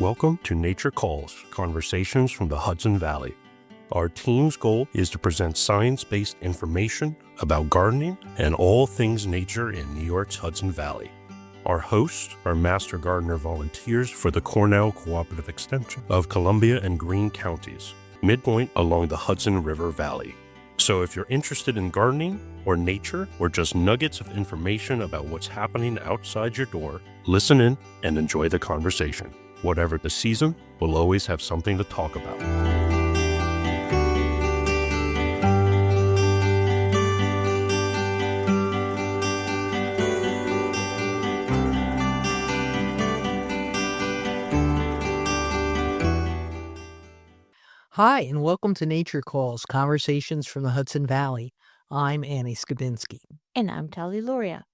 Welcome to Nature Calls, Conversations from the Hudson Valley. Our team's goal is to present science-based information about gardening and all things nature in New York's Hudson Valley. Our hosts are Master Gardener volunteers for the Cornell Cooperative Extension of Columbia and Greene counties, midpoint along the Hudson River Valley. So if you're interested in gardening or nature or just nuggets of information about what's happening outside your door, listen in and enjoy the conversation. Whatever the season, we'll always have something to talk about. Hi, and welcome to Nature Calls, Conversations from the Hudson Valley. I'm Annie Skabinski. And I'm Tali Luria.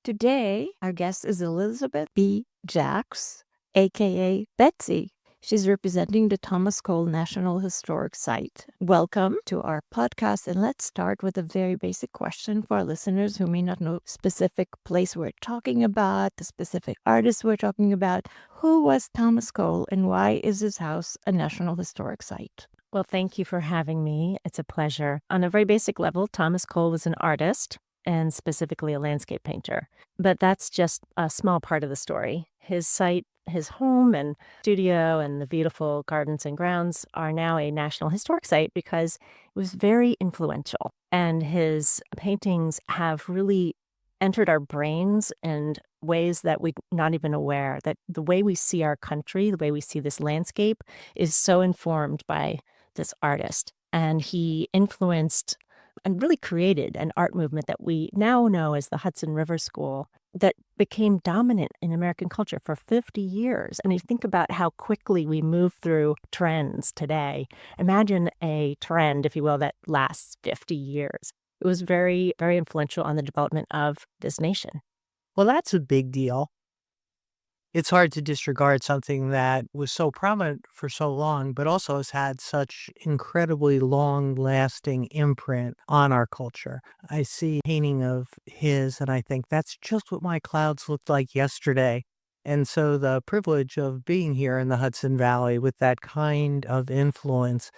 Today, our guest is Elizabeth B. Jacks, a.k.a. Betsy. She's representing the Thomas Cole National Historic Site. Welcome to our podcast, and let's start with a very basic question for our listeners who may not know the specific place we're talking about, the specific artist we're talking about. Who was Thomas Cole, and why is his house a National Historic Site? Well, thank you for having me. It's a pleasure. On a very basic level, Thomas Cole was an artist, and specifically a landscape painter. But that's just a small part of the story. His site, his home and studio and the beautiful gardens and grounds are now a National Historic Site because it was very influential. And his paintings have really entered our brains in ways that we're not even aware, that the way we see our country, the way we see this landscape is so informed by this artist. And he influenced and really created an art movement that we now know as the Hudson River School that became dominant in American culture for 50 years. And you think about how quickly we move through trends today. Imagine a trend, if you will, that lasts 50 years. It was very, very influential on the development of this nation. Well, that's a big deal. It's hard to disregard something that was so prominent for so long, but also has had such incredibly long-lasting imprint on our culture. I see a painting of his, and I think that's just what my clouds looked like yesterday. And so the privilege of being here in the Hudson Valley with that kind of influence,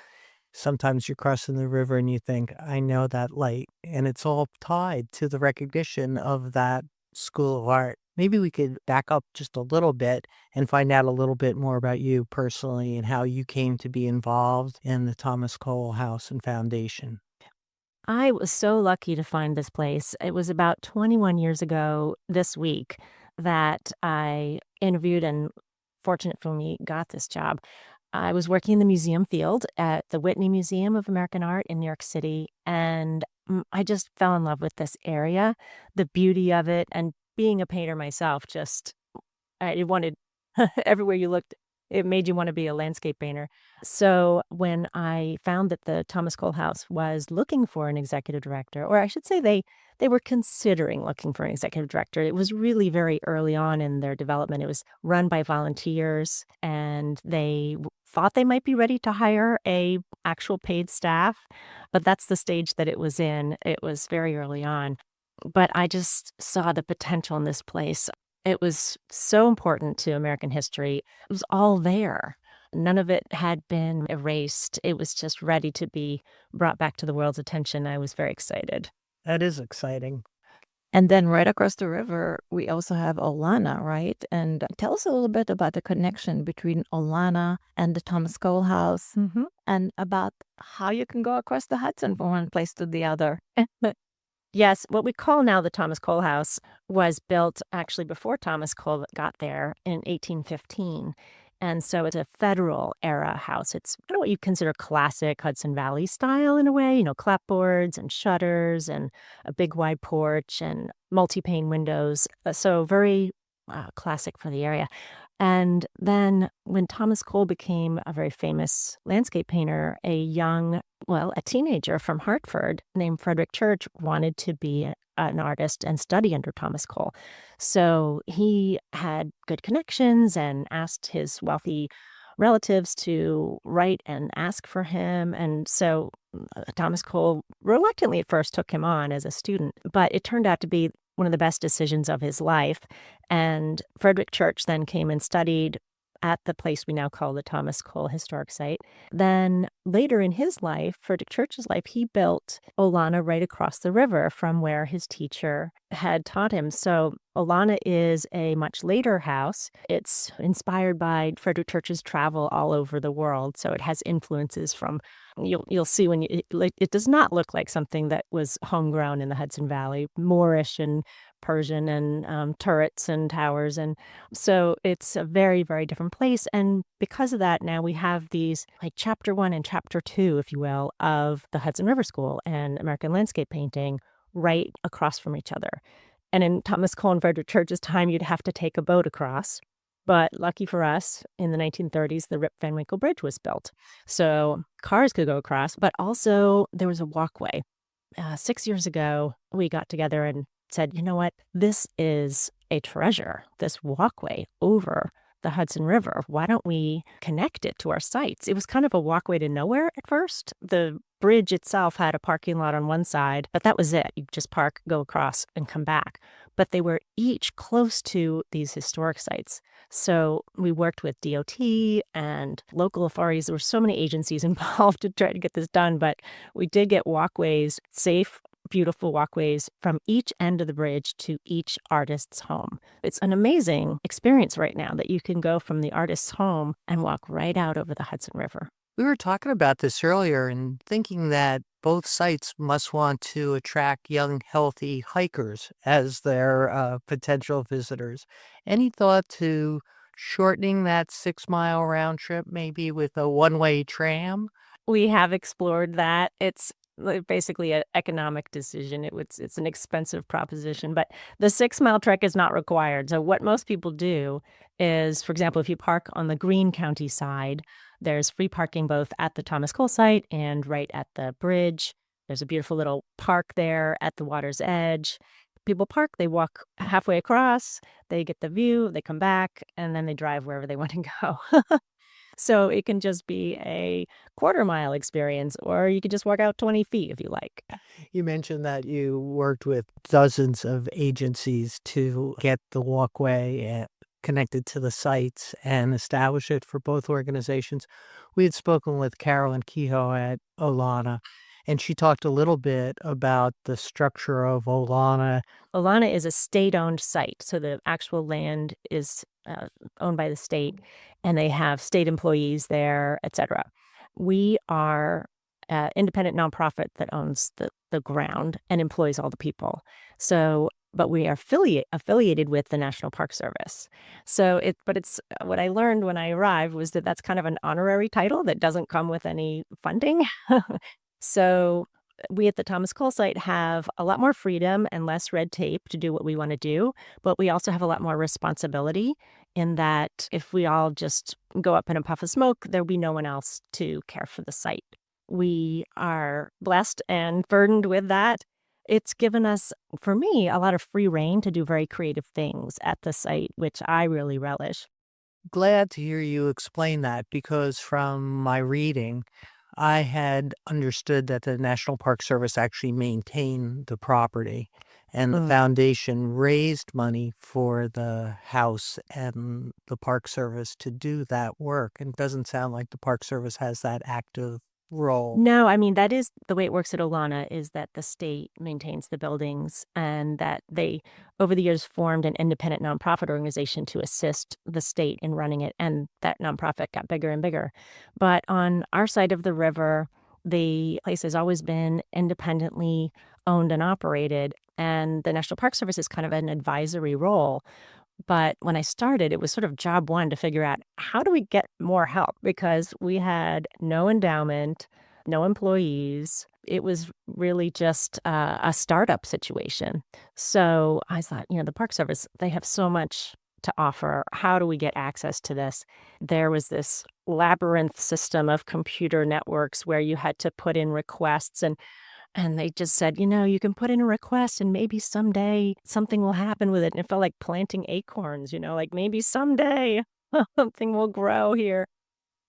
sometimes you're crossing the river and you think, I know that light. And it's all tied to the recognition of that School of Art. Maybe we could back up just a little bit and find out a little bit more about you personally and how you came to be involved in the Thomas Cole House and Foundation. I was so lucky to find this place. It was about 21 years ago this week that I interviewed and, fortunate for me, got this job. I was working in the museum field at the Whitney Museum of American Art in New York City, and I just fell in love with this area, the beauty of it, and being a painter myself, I wanted, everywhere you looked, it made you want to be a landscape painter. So when I found that the Thomas Cole House was looking for an executive director, or I should say they were considering looking for an executive director, it was really very early on in their development. It was run by volunteers, and they thought they might be ready to hire a actual paid staff, but that's the stage that it was in. It was very early on. But I just saw the potential in this place. It was so important to American history. It was all there. None of it had been erased. It was just ready to be brought back to the world's attention. I was very excited. That is exciting. And then right across the river, we also have Olana, right? And tell us a little bit about the connection between Olana and the Thomas Cole House, and about how you can go across the Hudson from one place to the other. Yes, what we call now the Thomas Cole House was built actually before Thomas Cole got there in 1815. And so it's a federal era house. It's kind of what you consider classic Hudson Valley style in a way, clapboards and shutters and a big wide porch and multi-pane windows. So very classic for the area. And then when Thomas Cole became a very famous landscape painter, a teenager from Hartford named Frederick Church wanted to be an artist and study under Thomas Cole. So he had good connections and asked his wealthy relatives to write and ask for him. And so Thomas Cole reluctantly at first took him on as a student, but it turned out to be one of the best decisions of his life. And Frederick Church then came and studied at the place we now call the Thomas Cole Historic Site. Then later in his life, Frederick Church's life, he built Olana right across the river from where his teacher had taught him. So Olana is a much later house. It's inspired by Frederick Church's travel all over the world. So it has influences from, you'll see when it does not look like something that was homegrown in the Hudson Valley, Moorish and Persian and turrets and towers. And so it's a very, very different place. And because of that, now we have these like chapter 1 and chapter 2, if you will, of the Hudson River School and American landscape painting right across from each other. And in Thomas Cole and Frederick Church's time, you'd have to take a boat across. But lucky for us, in the 1930s, the Rip Van Winkle Bridge was built. So cars could go across, but also there was a walkway. 6 years ago, we got together and said, you know what, this is a treasure, this walkway over the Hudson River. Why don't we connect it to our sites? It was kind of a walkway to nowhere at first. The bridge itself had a parking lot on one side, but that was it. You just park, go across, and come back. But they were each close to these historic sites. So we worked with DOT and local authorities. There were so many agencies involved to try to get this done, but we did get walkways, safe, beautiful walkways from each end of the bridge to each artist's home. It's an amazing experience right now that you can go from the artist's home and walk right out over the Hudson River. We were talking about this earlier and thinking that both sites must want to attract young, healthy hikers as their potential visitors. Any thought to shortening that 6-mile round trip, maybe with a one-way tram? We have explored that. It's basically an economic decision. It's an expensive proposition, but the 6-mile trek is not required. So what most people do is, for example, if you park on the Greene County side, there's free parking both at the Thomas Cole site and right at the bridge. There's a beautiful little park there at the water's edge. People park, they walk halfway across, they get the view, they come back, and then they drive wherever they want to go. So it can just be a quarter-mile experience, or you could just walk out 20 feet if you like. You mentioned that you worked with dozens of agencies to get the walkway connected to the sites and establish it for both organizations. We had spoken with Carolyn Kehoe at Olana, and she talked a little bit about the structure of Olana. Olana is a state-owned site, so the actual land is owned by the state, and they have state employees there, etc. We are an independent nonprofit that owns the ground and employs all the people. So, but we are affiliated with the National Park Service. So it's what I learned when I arrived was that that's kind of an honorary title that doesn't come with any funding. So we at the Thomas Cole site have a lot more freedom and less red tape to do what we want to do, but we also have a lot more responsibility in that if we all just go up in a puff of smoke, there'll be no one else to care for the site. We are blessed and burdened with that. It's given us, for me, a lot of free rein to do very creative things at the site, which I really relish. Glad to hear you explain that because from my reading, I had understood that the National Park Service actually maintained the property and the foundation raised money for the house and the Park Service to do that work. And it doesn't sound like the Park Service has that active role. No, I mean, that is the way it works at Olana is that the state maintains the buildings and that they, over the years, formed an independent nonprofit organization to assist the state in running it. And that nonprofit got bigger and bigger. But on our side of the river, the place has always been independently owned and operated. And the National Park Service is kind of an advisory role. But when I started, it was sort of job one to figure out how do we get more help because we had no endowment, no employees. It was really just a startup situation. So I thought, the Park Service, they have so much to offer. How do we get access to this? There was this labyrinth system of computer networks where you had to put in requests and they just said, you can put in a request and maybe someday something will happen with it. And it felt like planting acorns, like maybe someday something will grow here.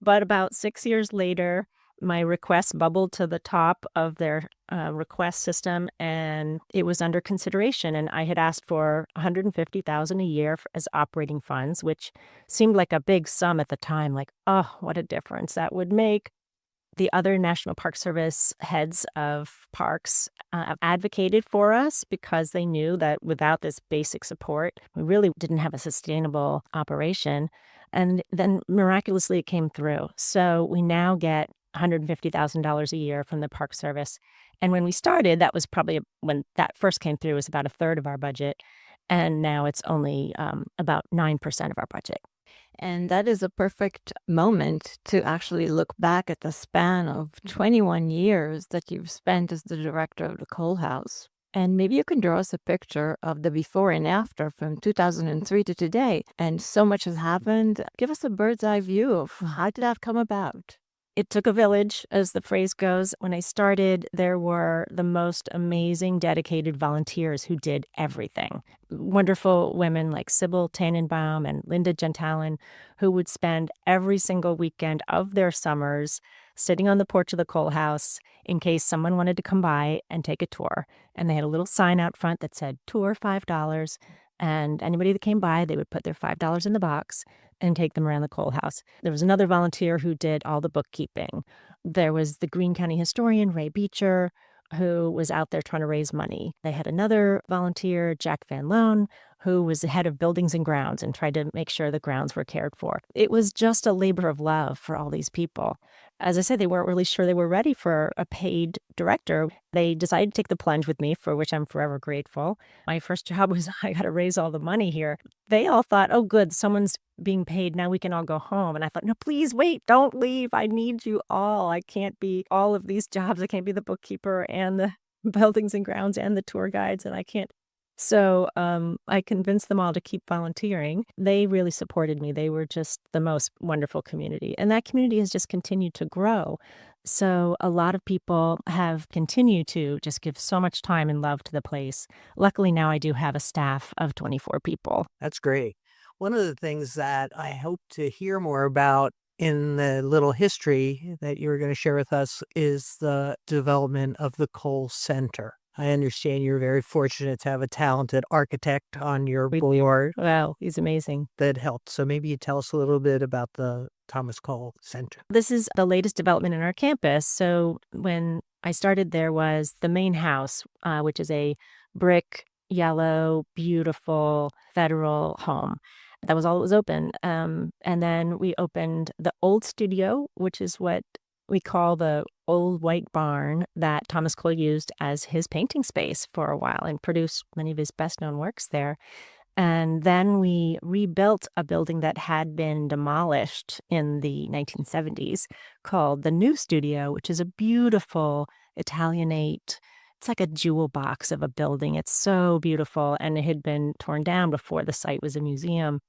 But about 6 years later, My request bubbled to the top of their request system, and it was under consideration. And I had asked for $150,000 a year as operating funds, which seemed like a big sum at the time. Like, oh, what a difference that would make. The other National Park Service heads of parks advocated for us because they knew that without this basic support, we really didn't have a sustainable operation. And then miraculously, it came through. So we now get $150,000 a year from the Park Service. And when we started, that was probably when that first came through, was about a third of our budget. And now it's only about 9% of our budget. And that is a perfect moment to actually look back at the span of 21 years that you've spent as the director of the Cole House. And maybe you can draw us a picture of the before and after from 2003 to today. And so much has happened. Give us a bird's eye view of how did that come about? It took a village, as the phrase goes. When I started, there were the most amazing, dedicated volunteers who did everything. Wonderful women like Sybil Tannenbaum and Linda Gentalen, who would spend every single weekend of their summers sitting on the porch of the Cole House in case someone wanted to come by and take a tour. And they had a little sign out front that said, "Tour $5. And anybody that came by, they would put their $5 in the box and take them around the Cole House. There was another volunteer who did all the bookkeeping. There was the Greene County historian, Ray Beecher, who was out there trying to raise money. They had another volunteer, Jack Van Loan, who was the head of buildings and grounds and tried to make sure the grounds were cared for. It was just a labor of love for all these people. As I said, they weren't really sure they were ready for a paid director. They decided to take the plunge with me, for which I'm forever grateful. My first job was I got to raise all the money here. They all thought, oh, good, someone's being paid. Now we can all go home. And I thought, no, please wait, don't leave. I need you all. I can't be all of these jobs. I can't be the bookkeeper and the buildings and grounds and the tour guides. And I can't. So I convinced them all to keep volunteering. They really supported me. They were just the most wonderful community. And that community has just continued to grow. So a lot of people have continued to just give so much time and love to the place. Luckily, now I do have a staff of 24 people. That's great. One of the things that I hope to hear more about in the little history that you're going to share with us is the development of the Cole Center. I understand you're very fortunate to have a talented architect on your board. Wow, he's amazing. That helped. So maybe you tell us a little bit about the Thomas Cole Center. This is the latest development in our campus. So when I started, there was the main house, which is a brick, yellow, beautiful federal home. That was all that was open. And then we opened the old studio, which is what we call the old white barn that Thomas Cole used as his painting space for a while and produced many of his best-known works there. And then we rebuilt a building that had been demolished in the 1970s called the new studio, which is a beautiful Italianate. It's like a jewel box of a building. It's so beautiful. And it had been torn down before the site was a museum.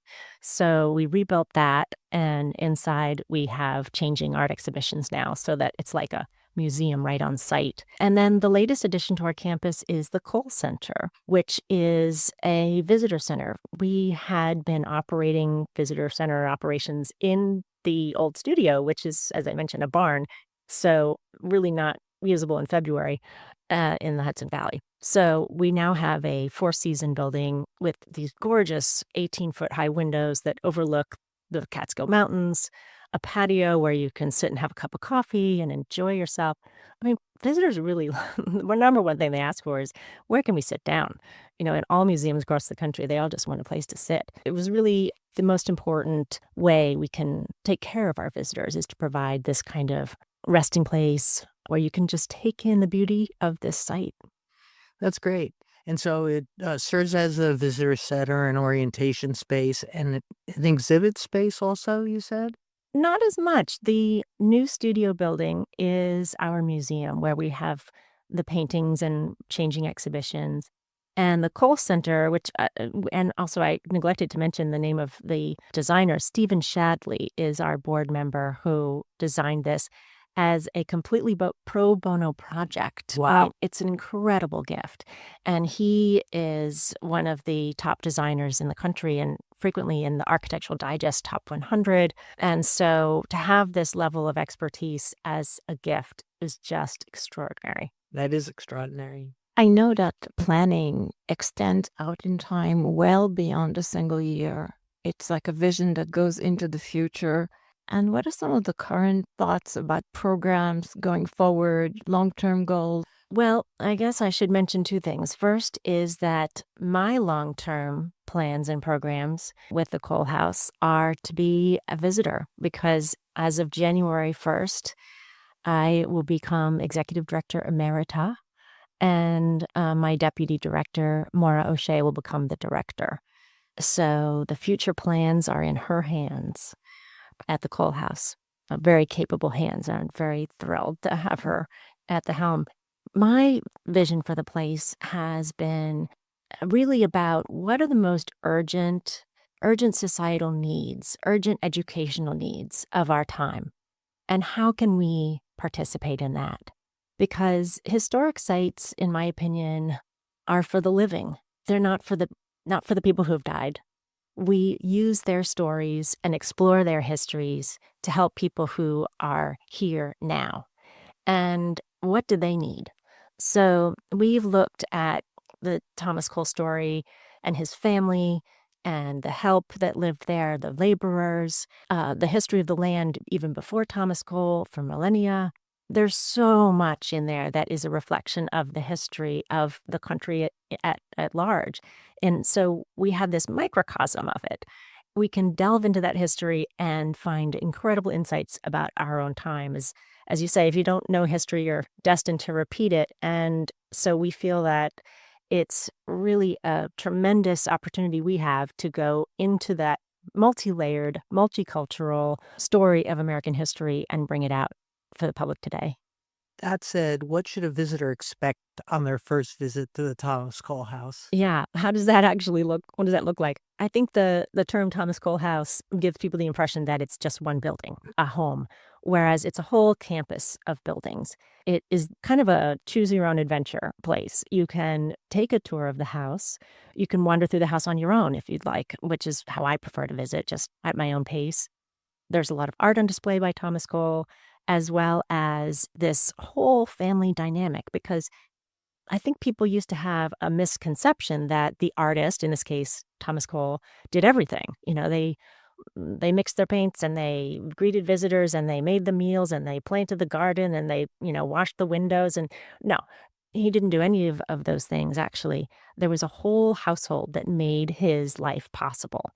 So we rebuilt that. And inside we have changing art exhibitions now so that it's like a museum right on site. And then the latest addition to our campus is the Cole Center, which is a visitor center. We had been operating visitor center operations in the old studio, which is, as I mentioned, a barn. So really not usable in February in the Hudson Valley. So we now have a four-season building with these gorgeous 18-foot high windows that overlook the Catskill Mountains, a patio where you can sit and have a cup of coffee and enjoy yourself. I mean, visitors really, the number one thing they ask for is, where can we sit down? You know, in all museums across the country, they all just want a place to sit. It was really the most important way we can take care of our visitors is to provide this kind of resting place where you can just take in the beauty of this site. That's great. And so it serves as a visitor center, an orientation space, and an exhibit space also, you said? Not as much. The new studio building is our museum where we have the paintings and changing exhibitions. And the Cole Center, which, and also I neglected to mention the name of the designer, Stephen Shadley, is our board member who designed this as a completely pro bono project. Wow. It's an incredible gift. And he is one of the top designers in the country and frequently in the Architectural Digest Top 100. And so to have this level of expertise as a gift is just extraordinary. That is extraordinary. I know that planning extends out in time well beyond a single year. It's like a vision that goes into the future. And what are some of the current thoughts about programs going forward, long-term goals? Well, I guess I should mention two things. First is that my long-term plans and programs with the Cole House are to be a visitor, because as of January 1st, I will become Executive Director Emerita, and my Deputy Director, Maura O'Shea, will become the Director. So the future plans are in her hands at the Cole House. Very capable hands. I'm very thrilled to have her at the helm. My vision for the place has been really about what are the most urgent societal needs, urgent educational needs of our time, and how can we participate in that? Because historic sites, in my opinion, are for the living. They're not for the people who have died. We use their stories and explore their histories to help people who are here now. And what do they need? So we've looked at the Thomas Cole story and his family and the help that lived there, the laborers, the history of the land even before Thomas Cole for millennia. There's so much in there that is a reflection of the history of the country at large. And so we have this microcosm of it. We can delve into that history and find incredible insights about our own time. As you say, if you don't know history, you're destined to repeat it. And so we feel that it's really a tremendous opportunity we have to go into that multi-layered, multicultural story of American history and bring it out for the public today. That said, what should a visitor expect on their first visit to the Thomas Cole House? Yeah. How does that actually look? What does that look like? I think the term Thomas Cole House gives people the impression that it's just one building, a home, whereas it's a whole campus of buildings. It is kind of a choose your own adventure place. You can take a tour of the house. You can wander through the house on your own if you'd like, which is how I prefer to visit, just at my own pace. There's a lot of art on display by Thomas Cole, as well as this whole family dynamic, because I think people used to have a misconception that the artist, in this case, Thomas Cole, did everything. They mixed their paints and they greeted visitors and they made the meals and they planted the garden and they, washed the windows. And no, he didn't do any of those things, actually. There was a whole household that made his life possible.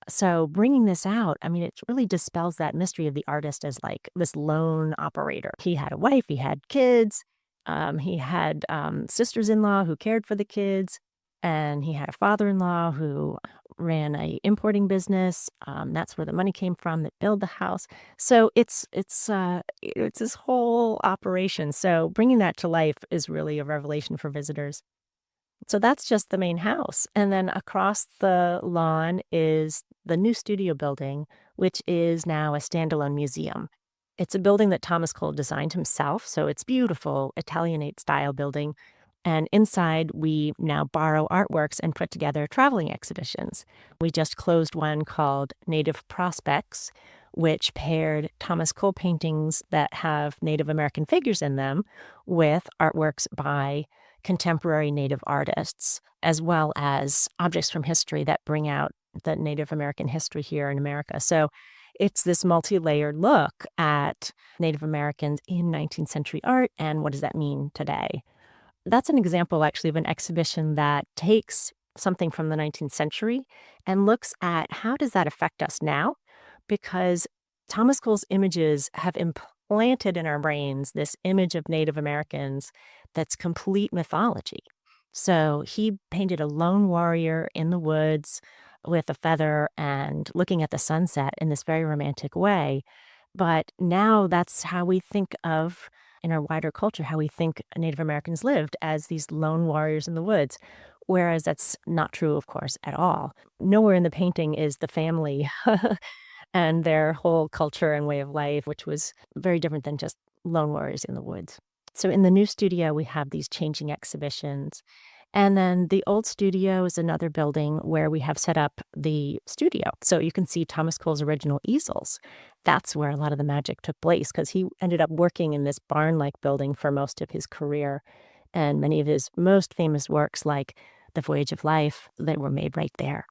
So bringing this out, it really dispels that mystery of the artist as like this lone operator. He had a wife, he had kids, he had sisters-in-law who cared for the kids, and he had a father-in-law who ran a importing business. That's where the money came from that built the house. So it's this whole operation. So bringing that to life is really a revelation for visitors. So that's just the main house. And then across the lawn is the new studio building, which is now a standalone museum. It's a building that Thomas Cole designed himself, so it's beautiful Italianate style building. And inside, we now borrow artworks and put together traveling exhibitions. We just closed one called Native Prospects, which paired Thomas Cole paintings that have Native American figures in them with artworks by contemporary Native artists, as well as objects from history that bring out the Native American history here in America. So it's this multi-layered look at Native Americans in 19th century art and what does that mean today. That's an example, actually, of an exhibition that takes something from the 19th century and looks at how does that affect us now? Because Thomas Cole's images have implanted in our brains this image of Native Americans that's complete mythology. So he painted a lone warrior in the woods with a feather and looking at the sunset in this very romantic way. But now that's how we think of, in our wider culture, how we think Native Americans lived, as these lone warriors in the woods. Whereas that's not true, of course, at all. Nowhere in the painting is the family and their whole culture and way of life, which was very different than just lone warriors in the woods. So in the new studio, we have these changing exhibitions. And then the old studio is another building where we have set up the studio. So you can see Thomas Cole's original easels. That's where a lot of the magic took place because he ended up working in this barn-like building for most of his career. And many of his most famous works, like The Voyage of Life, they were made right there.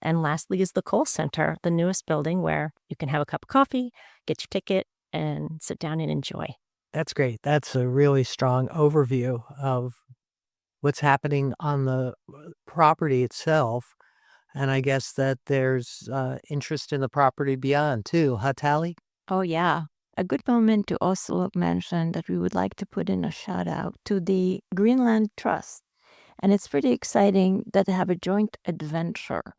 And lastly is the Cole Center, the newest building where you can have a cup of coffee, get your ticket, and sit down and enjoy. That's great. That's a really strong overview of what's happening on the property itself. And I guess that there's interest in the property beyond too, huh, Tally? Oh, yeah. A good moment to also mention that we would like to put in a shout out to the Greene Land Trust. And it's pretty exciting that they have a joint adventure.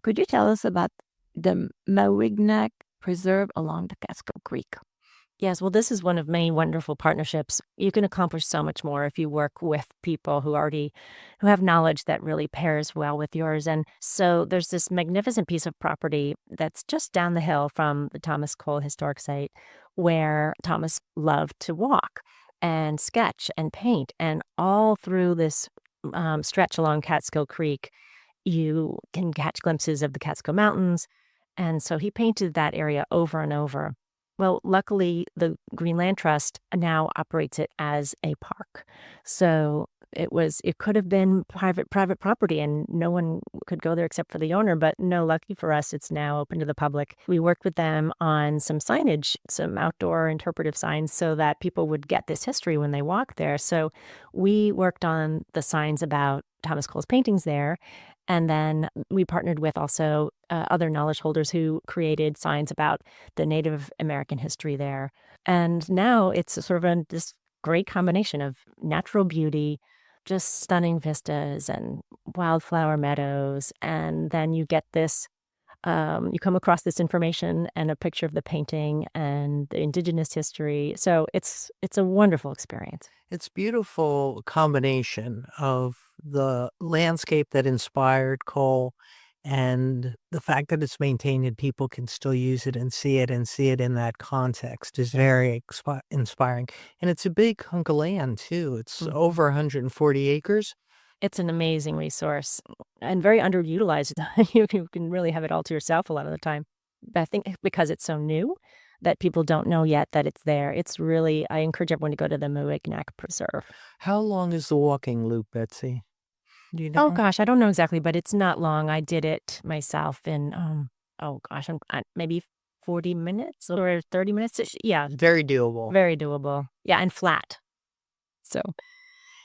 Could you tell us about the Mawignack Preserve along the Catskill Creek? Yes, well, this is one of many wonderful partnerships. You can accomplish so much more if you work with people who have knowledge that really pairs well with yours. And so there's this magnificent piece of property that's just down the hill from the Thomas Cole Historic Site where Thomas loved to walk and sketch and paint. And all through this stretch along Catskill Creek, you can catch glimpses of the Catskill Mountains. And so he painted that area over and over. Well, luckily, the Greene Land Trust now operates it as a park. So it could have been private property and no one could go there except for the owner. But no, lucky for us, it's now open to the public. We worked with them on some signage, some outdoor interpretive signs so that people would get this history when they walk there. So we worked on the signs about Thomas Cole's paintings there. And then we partnered with also other knowledge holders who created signs about the Native American history there. And now it's sort of this great combination of natural beauty, just stunning vistas and wildflower meadows. And then you get this, you come across this information and a picture of the painting and the indigenous history. So it's a wonderful experience. It's beautiful combination of the landscape that inspired Cole and the fact that it's maintained and people can still use it and see it in that context is very inspiring. And it's a big hunk of land too. It's over 140 acres. It's an amazing resource and very underutilized. You can really have it all to yourself a lot of the time. But I think because it's so new that people don't know yet that it's there. It's really, I encourage everyone to go to the Mawignack Preserve. How long is the walking loop, Betsy? Do you know? Oh gosh, I don't know exactly, but it's not long. I did it myself in, maybe 40 minutes or 30 minutes. Yeah, Very doable. very doable. Yeah, and flat. So,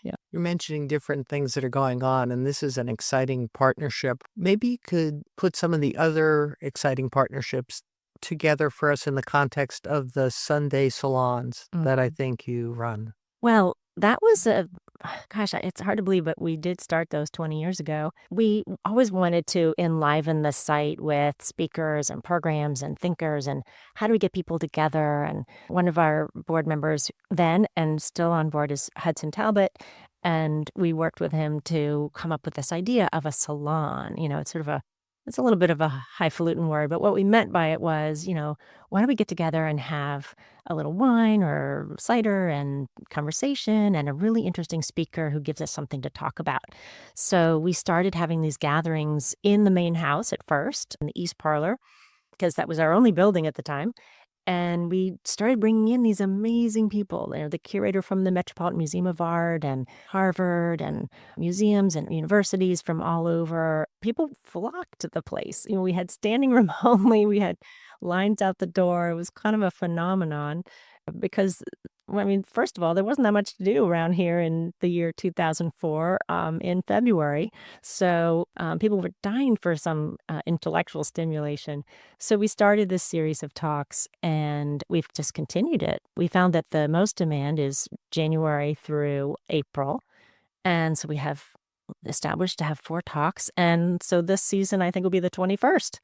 yeah. You're mentioning different things that are going on, and this is an exciting partnership. Maybe you could put some of the other exciting partnerships together for us in the context of the Sunday salons that I think you run. Well, that was it's hard to believe, but we did start those 20 years ago. We always wanted to enliven the site with speakers and programs and thinkers and how do we get people together? And one of our board members then and still on board is Hudson Talbot. And we worked with him to come up with this idea of a salon. It's a little bit of a highfalutin word, but what we meant by it was, why don't we get together and have a little wine or cider and conversation and a really interesting speaker who gives us something to talk about. So we started having these gatherings in the main house at first, in the East Parlor, because that was our only building at the time. And we started bringing in these amazing people, the curator from the Metropolitan Museum of Art and Harvard and museums and universities from all over. People flocked to the place. We had standing room only. We had lines out the door. It was kind of a phenomenon because, first of all, there wasn't that much to do around here in the year 2004 in February. So people were dying for some intellectual stimulation. So we started this series of talks and we've just continued it. We found that the most demand is January through April. And so we have established to have 4 talks. And so this season, I think, will be the 21st.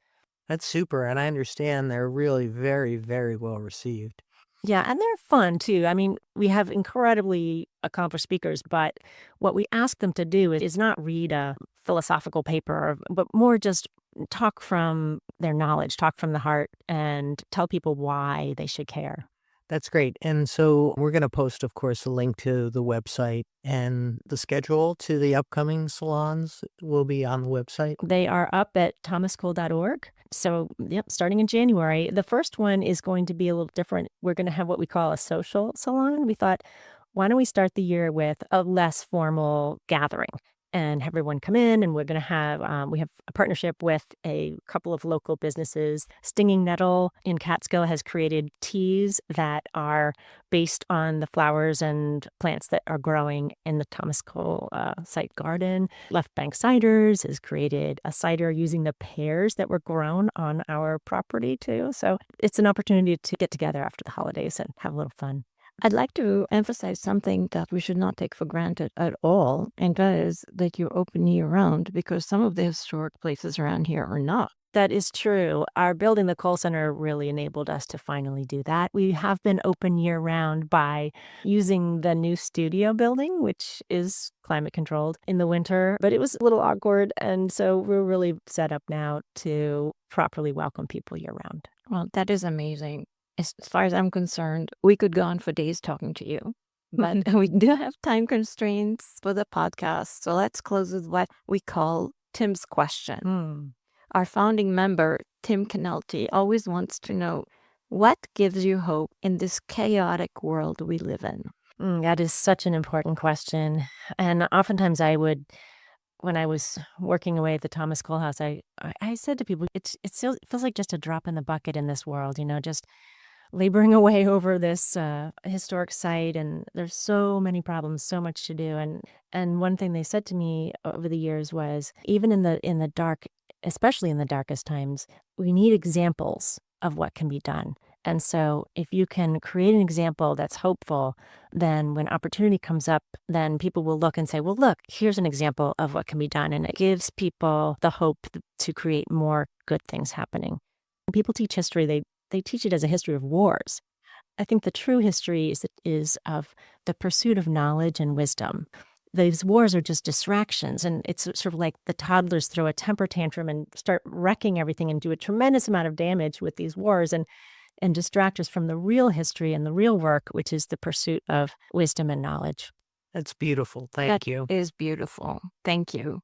That's super. And I understand they're really very, very well received. Yeah, and they're fun too. We have incredibly accomplished speakers, but what we ask them to do is not read a philosophical paper, but more just talk from their knowledge, talk from the heart, and tell people why they should care. That's great. And so we're going to post, of course, a link to the website, and the schedule to the upcoming salons will be on the website. They are up at thomascole.org. So, yep, starting in January. The first one is going to be a little different. We're going to have what we call a social salon. We thought, why don't we start the year with a less formal gathering and have everyone come in? And we're going to have, we have a partnership with a couple of local businesses. Stinging Nettle in Catskill has created teas that are based on the flowers and plants that are growing in the Thomas Cole site garden. Left Bank Ciders has created a cider using the pears that were grown on our property too. So it's an opportunity to get together after the holidays and have a little fun. I'd like to emphasize something that we should not take for granted at all, and that is that you're open year-round, because some of the historic places around here are not. That is true. Our building, the Cole Center, really enabled us to finally do that. We have been open year-round by using the new studio building, which is climate controlled in the winter, but it was a little awkward, and so we're really set up now to properly welcome people year-round. Well, that is amazing. As far as I'm concerned, we could go on for days talking to you, but we do have time constraints for the podcast. So let's close with what we call Tim's question. Our founding member, Tim Canelti, always wants to know, what gives you hope in this chaotic world we live in? That is such an important question. And oftentimes when I was working away at the Thomas Cole House, I said to people, it feels like just a drop in the bucket in this world, just laboring away over this historic site, and there's so many problems, so much to do. And one thing they said to me over the years was, even in the dark, especially in the darkest times, we need examples of what can be done. And so if you can create an example that's hopeful, then when opportunity comes up, then people will look and say, well, look, here's an example of what can be done. And it gives people the hope to create more good things happening. When people teach history, they teach it as a history of wars. I think the true history is of the pursuit of knowledge and wisdom. These wars are just distractions, and it's sort of like the toddlers throw a temper tantrum and start wrecking everything and do a tremendous amount of damage with these wars and distract us from the real history and the real work, which is the pursuit of wisdom and knowledge. That's beautiful. Thank you. That is beautiful. Thank you.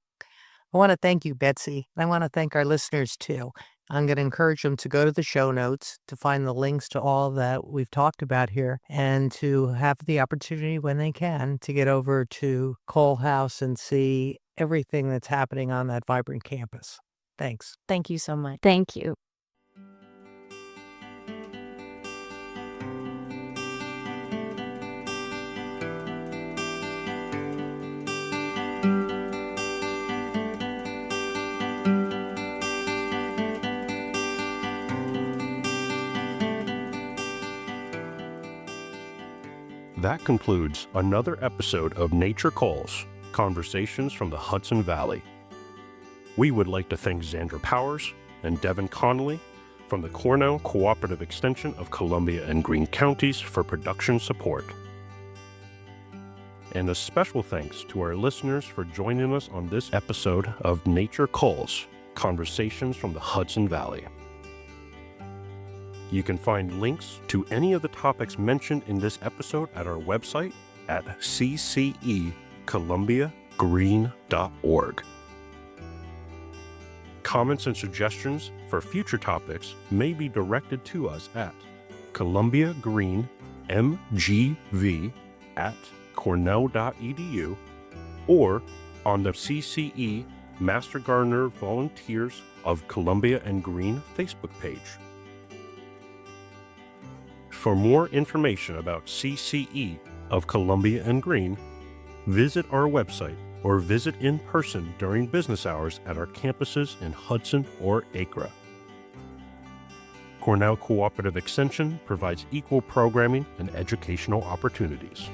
I want to thank you, Betsy. I want to thank our listeners, too. I'm going to encourage them to go to the show notes to find the links to all that we've talked about here, and to have the opportunity when they can to get over to Cole House and see everything that's happening on that vibrant campus. Thanks. Thank you so much. Thank you. That concludes another episode of Nature Calls, Conversations from the Hudson Valley. We would like to thank Xandra Powers and Devin Connolly from the Cornell Cooperative Extension of Columbia and Greene Counties for production support. And a special thanks to our listeners for joining us on this episode of Nature Calls, Conversations from the Hudson Valley. You can find links to any of the topics mentioned in this episode at our website at ccecolumbiagreene.org. Comments and suggestions for future topics may be directed to us at columbiagreenemgv@cornell.edu or on the CCE Master Gardener Volunteers of Columbia and Greene Facebook page. For more information about CCE of Columbia and Greene, visit our website or visit in person during business hours at our campuses in Hudson or Acra. Cornell Cooperative Extension provides equal programming and educational opportunities.